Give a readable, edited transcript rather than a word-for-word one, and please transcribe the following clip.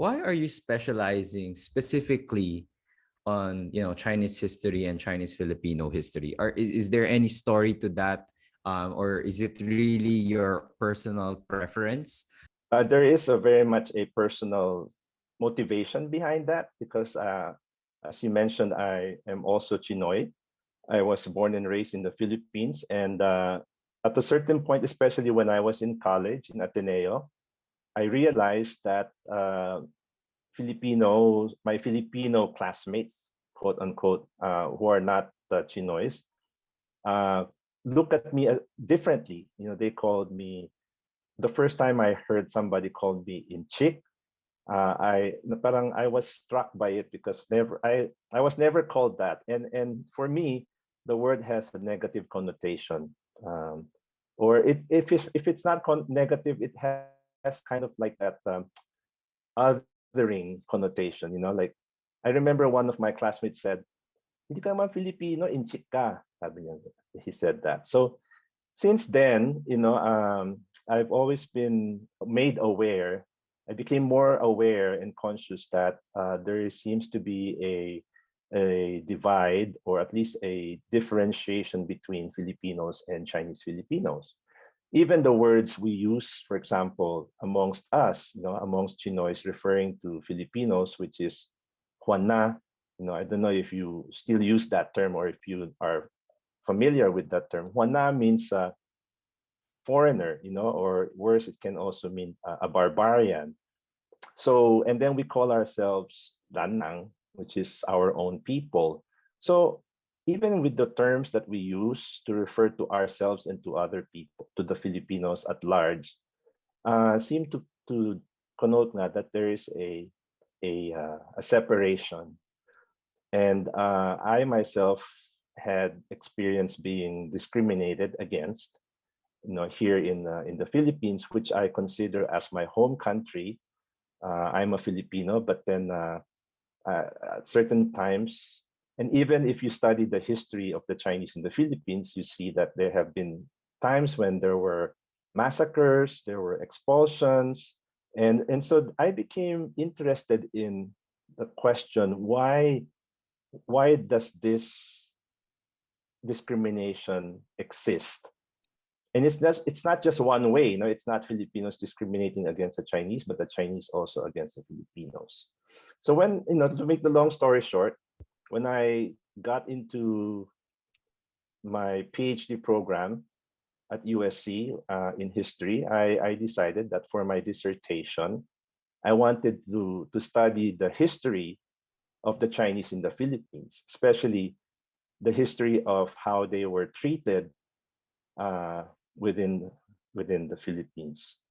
why are you specializing specifically on Chinese history and Chinese Filipino history? Is there any story to that, or is it really your personal preference? There is a very much a personal motivation behind that because, as you mentioned, I am also Chinoy. I was born and raised in the Philippines, and at a certain point, especially when I was in college in Ateneo, I realized that my Filipino classmates, quote unquote, who are not Chinoys, uh, look at me differently. They called me the first time I heard somebody call me Intsik. I was struck by it because I was never called that, and for me, the word has a negative connotation, or if it's not negative, it has kind of like that othering connotation. Like I remember one of my classmates said, "Hindi ka man Filipino, Intsik ka." Sabi niya, he said that. So since then, I've always been made aware. I became more aware and conscious that there seems to be a divide, or at least a differentiation between Filipinos and Chinese Filipinos. Even the words we use, for example, amongst us, amongst Chinoys, referring to Filipinos, which is huan-a. I don't know if you still use that term or if you are familiar with that term. Huan-a means foreigner, or worse, it can also mean a barbarian. So, and then we call ourselves Lanang, which is our own people. So, even with the terms that we use to refer to ourselves and to other people, to the Filipinos at large, seem to connote that there is a separation. And I myself had experienced being discriminated against, here in the Philippines, which I consider as my home country. I'm a Filipino, but then at certain times, and even if you study the history of the Chinese in the Philippines, you see that there have been times when there were massacres, there were expulsions, and so I became interested in the question, why does this discrimination exist? And it's not just one way. It's not Filipinos discriminating against the Chinese, but the Chinese also against the Filipinos. So when, to make the long story short, when I got into my PhD program at USC in history, I decided that for my dissertation, I wanted to study the history of the Chinese in the Philippines, especially the history of how they were treated uh, within within the Philippines.